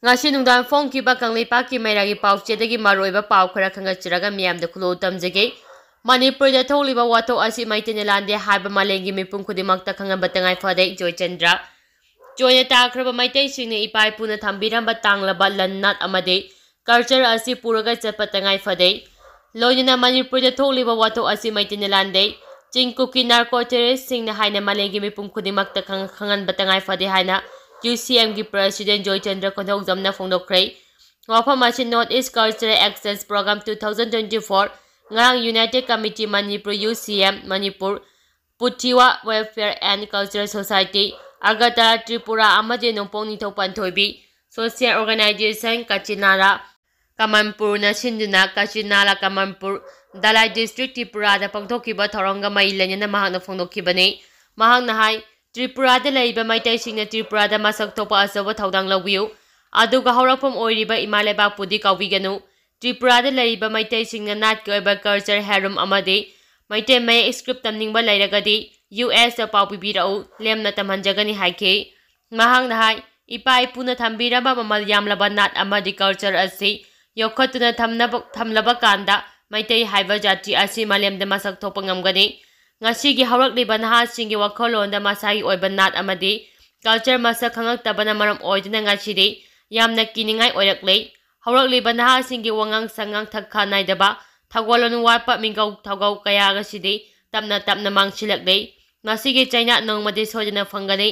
ngasi nungdan phone ki ba kanglei pa ki maira gi pau che dagi maroi ba pau khara khanga chiraga miyam da khulo tamjege Manipur da thokliba wathok asi meitei lande haiba malengi mipum khudingta khanghanba tangai phadei Joy Chandra Joy ta khraba meitei singni ipai puna thambiramba tanglaba lannat amade culture asi puraga chapa tangai phadei loina Manipur da thokliba wathok asi meitei lande chingkuki narcotics singna haina malengi mipum khudingta khanghanba tangai phadei haina UCM की President Joy Chandra Kodok Zamna Fongdokre Wafamachi North East Cultural Access Program 2024 Ngarang United Committee Manipur UCM Manipur Putiwa Welfare and Cultural Society Agata Tripura Amade Nongpong Nitho Panthoibi Social Organization Kachinara Kamanpur Nasinduna Kachinala Kamanpur Dalai District Tripura da Pangthokiba Thoronga Mailanyana Mahangna Fongdokibane Mahangna Hai Tripura da laiba meitei singna Tripura da masak thopa asawa thaudang lawiu aduga haurakpam oiriba imaleba pudi kawiganu Tripura da laiba meitei singna nat ke oiba culture herum amade meitei may script tamningba lairagadi US da pau pibirau lemna tamhanjagani haike mahang na hai ipa ipuna thambiraba mamal yamlaba nat amadi culture asi yokhatuna thamlaba kanda meitei haiba jati asi malem da masak thopa ngamgani ngasi gi haurakliba nahasinggi wakholonda masagi oiba nat amadi culture masa khangaktabana maram oidina ngasi de yamna kiningai oiraklei haurakliba nahasinggi wangang sangang thakha naidaba thagolon warpa mingau thagau kaya ngasi de tapna mangsilaklei ngasi gi chaina nongmade sojana phangani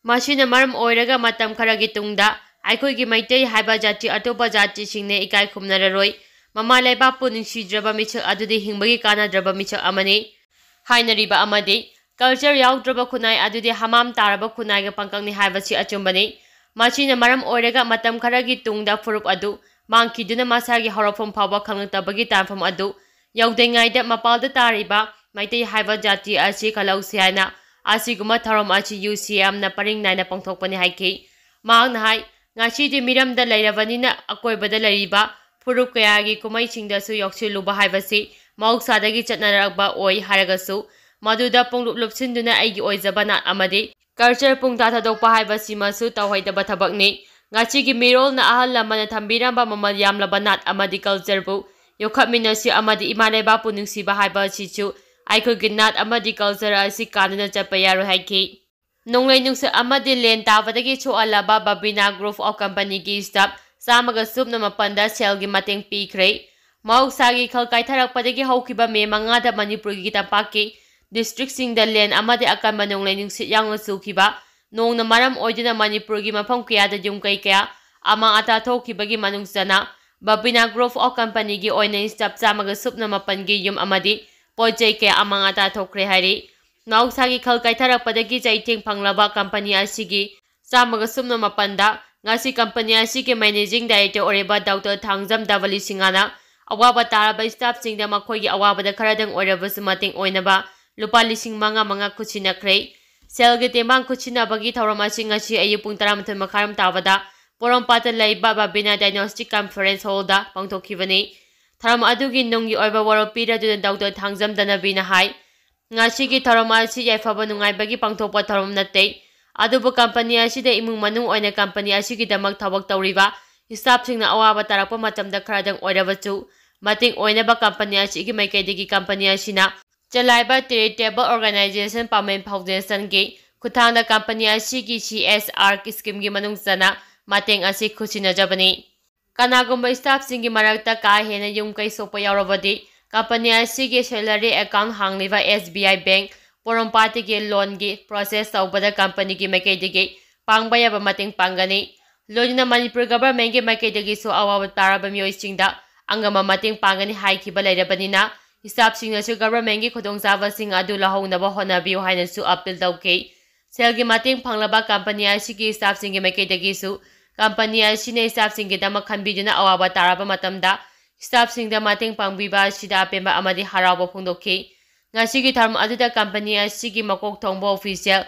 masina maram oiraga matam kharagi tungda aikoi gi meitei haiba jati atopa jati singne ikai khumnararoi mama laiba puningsidraba michak adudi hingbagi kanadraba michak amani Hainariba amade culture yaudraba khunai adudi hamam taraba khunai ga pangkangni haibasi achumbani machina maram oiraga matam kharagi tungda furup adu mangkiduna masagi horofom phawa khangtabagi tanfam adu yaudengaida mapalda tariba meitei haiba jati asi khalausi haina asiguma tharom achi UCM na paring naina pangthokpani haike maang nahai ngasi di miramda lairabanina akoibada lariba furup kayagi kumai singdasu yoksiluba haibasi Mauksadagi chatnaragba oi haragasu maduda punglup lupsinduna aigi oizabana amade culture pungta thadokpa haibasi masu tawhaidaba thabakni ngachigi mirol na ahal lamana thambiramba mamal yamlaba nat amadi culture bu yokhaminasi amadi imaneba puningsiba haiba chichu aikogi nat amadi culture asi kanuna chapayaro haiki nonglai nungsa amadi len tawadagi choalaba babina group of company gi staff samaga subna mapanda selgi mateng pikre Mausagi khal kaitharakpadagi haukiba me mangada Manipur gi tampaki district singda len amade akan manong lening sit yang sukiba nong na maram oidina Manipur gi mafam kya da jum kai kya ama ata thokiba gi manung sana babina group of company gi oina staff samaga supna mapan gi yum amadi pojai kya ama ata thokre hari Mausagi khal kaitharakpadagi chaitheng phanglaba company asigi samaga supna mapanda ngasi company asigi managing director oreba Dr. Thangjam Davali Singana Awaba taraba staff singda makhoigi awabada kharadang oirabasu mating oinaba lupa lising manga kuchinakre selge temang kuchinabagi thauramasi ngasi ayu pung 11 makharam tawada porompata laiba babina diagnostic conference hall da pangthokibani tharam adugi nonggi oiba waropira duna Dr. Thangjam Danabina hai ngasi gi tharamasi yaifaba nungaibagi pangthokpa tharam natte adubu company asida imung manung oina company asigi damak thawak tawriba staff singna awaba tarakpa matamda kharadang oirabachu mating oinaba company asigi maikaidagi company asina chalaiba charitable organization Pamen Foundation gi kuthangda company asigi CSR scheme gi manung sana mating asi khuchina jabani kanagumba staff singi marakta ka hena yum kai sopa yaurabadi company asigi salary account hangliba SBI bank porompati gi loan gi process tawbada company gi maikaidagi pangbaya ba mating pangani Lodina Manipur government ge maikaidagi so awaba taraba mioisingda angama mating pangani haikiba lairabanina staff singnasu government ge khudongchaba sing adu lahounaba honabiu haina su appeal tawke selgi mating phanglaba company asigi staff singe maikaidagi su company asine staff singe dama khanbiduna awaba taraba matamda staff singda mating pangbiba sida pemba amadi harawa phongdokki ngasigi tharm aduda company asigi makok thongba official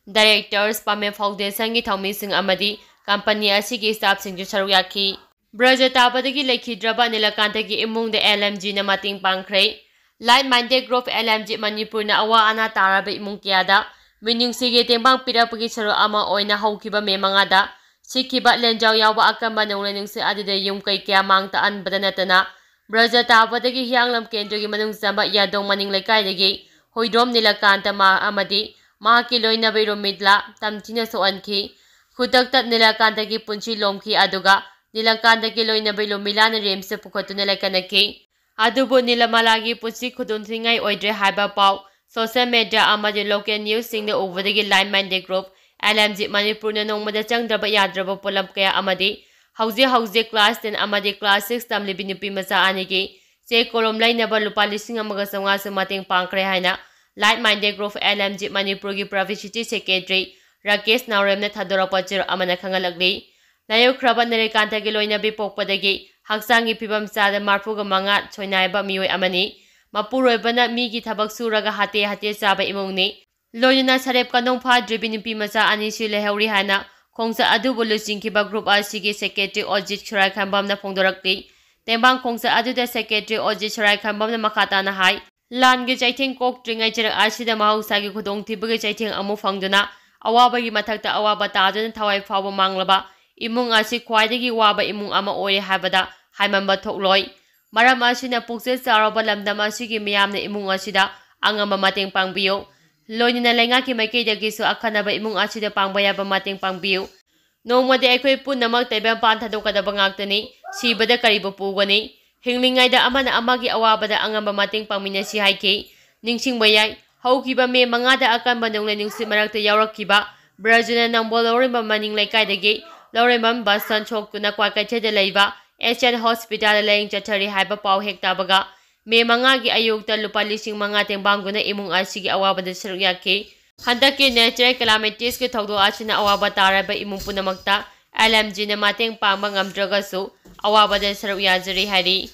directors Pamen Foundation gi thongmi sing amadi company asigi staff singju saruyaki Braja tabadagi lekhidraba nilakantagi imungda LMG na mating pangkhre Light Minded Group LMG Manipur na awa ana taraba imung kiyada mining sige tembang pirapagi saru ama oina haukiba me mangada Sikiba lenjao yawa akamba nongla nungsi adida yung kay kaya mang taan bada natana. Braja tabadagi hiyanglam kenjogi manung samba yadong maning lekaidagi. Hoidrom nila kanta ma amadi. Mahakiloy na bayro midla tamtina soanki. Khudingta nila kantagi punchi lomki aduga. Nilang kantagi loy na baylo milana remse pukatu nila kanaki. Adubo nila malagi punchi khuduntingay oidre haiba pau. Social media amadi local news singda overdagi line minded group. LMG Manipur na nongmada changdraba yadraba polam kaya amadi hauze class 10 amadi class 6 tamlibi nupi macha anigi se kolom lainaba lupa lising amaga sanga sa mating pangkre haina light minded group LMG Manipur gi Provincial Secretary Rakesh Naurem na thadorapa chir amana khangalagli layo khraba nare kanta gi loina bi pokpadagi haksangi pibam sada marpuga manga choinaiba mioi amani mapuroibana mi gi thabak suraga hate chaba imongni Loyuna sarep kanong pha dribi nupi macha ani si lehauri hana khongsa adu bolu jingkiba group asigi secretary Ojit Churai Khambam na phongdorakti tembang khongsa adu da secretary Ojit Churai Khambam na makata na hai lan gi chaithing kok tringai chira asida mahausa gi khudong thibagi chaithing amu phangduna awaba gi mathakta awaba taduna thawai phawa manglaba imung asi khwaidagi waba imung ama oi habada haimamba thokloi maram asina pukse charaba lamdam asigi miyamna imung asida angamba mateng pangbiyo Loinina lenga ki maikei dagi su akhanaba imung asida pangbaya ba mating pangbiu nongmade aikoi punamak taibam pan thadokadaba ngaktani sibada karibu pugani hinglingai da amana amagi awabada angamba mating pangmina si haiki ningsingba yai haukiba me mangada akanba nongle ningsi marakta yaurakkiba Brazil nambolorima maning laikai dagi lorimam basan choktuna kwakaitheda leiba Asian Hospital laying chathari haiba pau hektabaga Me mangagi ayukta lupa lising mga tengbanguna imung asigi awaba da sarugyaki. Handaki natural calamities ki thogdo asina awaba taraba imung punamakta LMG na mateng pangmangam dragasu awaba da sarugyajari hari.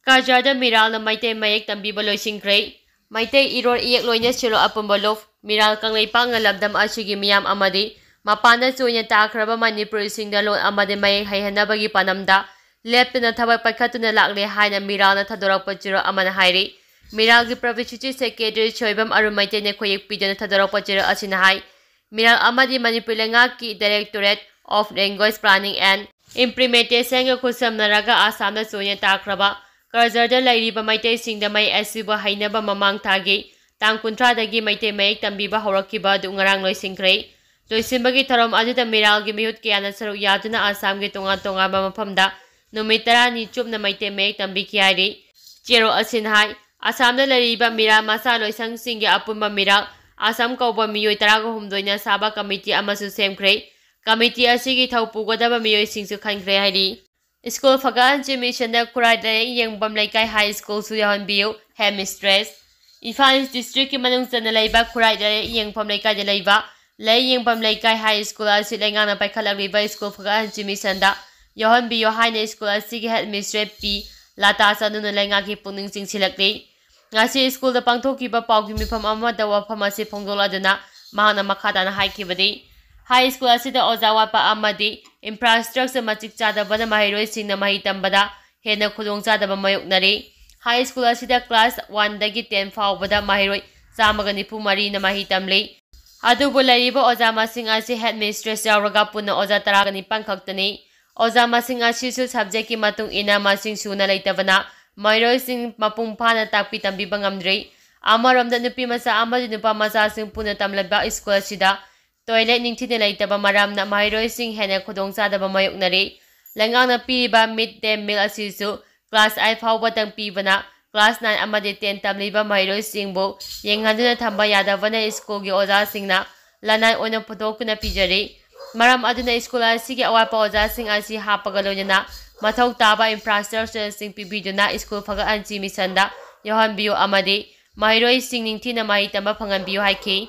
Kajada miral na meitei mayek tambiba loisingkray. Meitei iror iyek loinya silo apumbalof miral kanglay pangalabdam asigi miyam amadi. Mapana sunya takraba Manipur singdalo amadi mayek hayhanabagi panamda. Leptana thabak paikhatuna lakle haina miralna thadorakpa chiro amana hairi miralgi Provincial Secretary Choibam Arumaite ne khoyek pidana thadorakpa chiro asina hai miral amadi Manipur lenga ki Directorate of Language Planning and Implementation ga khusamnaraga Assamna sonya takraba Karjarda lairiba maitei singda mai asiba hainaba mamang thagi tang 13 dagi maitei mayek tambiba horakiba du ngarang loisingkrai loisimbagi tharom ajuda miralgi mihut kiyana saru yaduna Assamgi tonga mafamda Numitara ni chup na maite mek tambi kiari. Chero asin hai. Asam na lariba mira masa loisang singi apumba mira. Asam kauba miyoy tarago humdoy na saba committee amasu semkray. Committee asigi thaupugodaba miyoy singsu khankray hari. School fagaan mission na kuray daring yang bamlaykay high school suyahan biyo. Headmistress. Ifan district ki manung sa nalayba kuray daring yang pamlaykay nalayba. Lay yang pamlaykay high school asilay nga na paikhalagriba school fagaan mission da. Yohan biyo haina school asigi headmistress P. Lata sa nunalay nga ki puning singsilakli. Nga si school da pangthokiba pauki mipum amada wapam asi phongdola duna mahana makata na haikibadi. High school asida ozawa pa amadi infrastructure machik chadaba na mahiroi singna mahitambada hena khudong chadaba mayoknari. High school asida class 1 dagi 10 faubada mahiroi chamaga nipu mari na mahitamli. Adubo lariba oza masing asi headmistress yauraga puna oza taraga nipang kaktani. Oza masing asisu subject ki matung ina masing suna laitabana mairoi sing mapung pana takpi tambiba ngamdri amaramda nupi masa amadi nupa masa sing puna tamlaba school asida toilet ningthina laitaba maramna mairoi sing hena khudong chadaba mayoknari langang na piriba midday meal asisu class 8 fauba tang pibana class 9 amadi 10 tamliba mairoi singbo yenghanduna thamba yadabana school gi oza singna lanai ona photokuna pijari Maram aduna school asigi awapa oza sing asi hapagaloyana mathau taba infrastructure sing pibiduna school phaga anchi misanda yohan biyo amadi mahiroi sing ningthina mahitamba phangan biyo haiki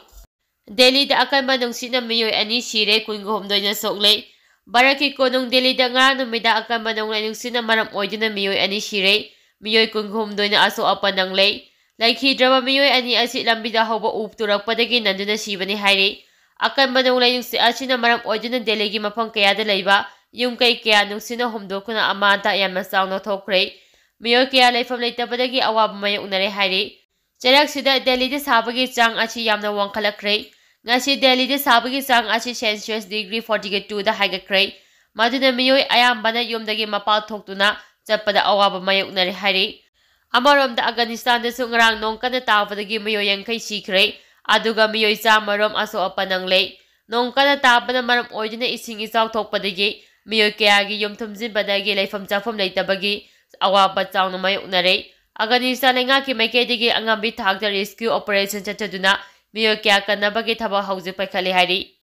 Delhi da akanba nungsina miyoi ani sire kungo homdoina sokle baraki konung Delhi da nga numida akanba nungla nungsina maram oiduna miyoi ani sire miyoi kungo homdoina aso apanangle laiki drama miyoi ani asi lambida hoba upturakpadagi nanduna sibani hairi Akan manong layong si Asina maram oiduna Delhi mapang kaya da layba yung kay kaya nung sino humdokuna amanta yan masang no thokray miyo kaya layfam laytabadagi awab mayong nare hari Charak sida Delhi da sabagi chang achi yamna wangkalakray nga si Delhi da sabagi chang achi Celsius degree 42 da haigakray ꯃꯗꯨꯅ ꯃꯤꯑꯣꯏ ꯑꯌꯥꯝꯕꯅ ꯌꯨꯝꯗꯒꯤ ꯃꯄꯥꯟ ꯊꯣꯛꯇꯨꯅ ꯆꯠꯄꯗ ꯑꯋꯥꯕ ꯃꯥꯌꯣꯛꯅꯔꯦ ꯍꯥꯏꯔꯤ꯫ ꯑꯃꯔꯣꯝꯗ ꯑꯐꯒꯥꯅꯤꯁꯇꯥꯟꯗꯁꯨ ꯉꯔꯥꯡ ꯅꯣꯡ ꯀꯟꯅ ꯇꯥꯕꯗꯒꯤ ꯃꯤꯑꯣꯏ 50 ꯁꯤꯈ꯭ꯔꯦ, ꯑꯗꯨꯒ ꯃꯤꯑꯣꯏ 100ꯔꯣꯝ ꯑꯁꯣꯛ-ꯑꯄꯟ ꯅꯪꯂꯦ꯫ ꯅꯣꯡ ꯀꯟꯅ ꯇꯥꯕꯅ ꯃꯔꯝ ꯑꯣꯏꯗꯨꯅ ꯏꯁꯤꯡ ꯏꯆꯥꯎ ꯊꯣꯛꯄꯗꯒꯤ ꯃꯤꯑꯣꯏ ꯀꯌꯥꯒꯤ ꯌꯨꯝ ꯊꯨꯝꯖꯤꯟꯕꯗꯒꯤ ꯂꯩꯐꯝ ꯆꯥꯐꯝ ꯂꯩꯇꯕꯒꯤ ꯑꯋꯥꯕ ꯆꯥꯎꯅ ꯃꯥꯌꯣꯛꯅꯔꯦ꯫ ꯑꯐꯒꯥꯅꯤꯁꯇꯥꯟ ꯂꯩꯉꯥꯛꯀꯤ ꯃꯥꯏꯀꯩꯗꯒꯤ ꯑꯉꯝꯕꯤ ꯊꯥꯛꯇ ꯔꯦꯁꯀ꯭ꯌꯨ ꯑꯣꯄꯔꯦꯁꯟ ꯆꯠꯊꯗꯨꯅ ꯃꯤꯑꯣꯏ ꯀꯌꯥ ꯀꯟꯅꯕꯒꯤ ꯊꯕꯛ ꯍꯧꯖꯤꯛ ꯄꯥꯏꯈꯠꯂꯤ ꯍꯥꯏꯔꯤ꯫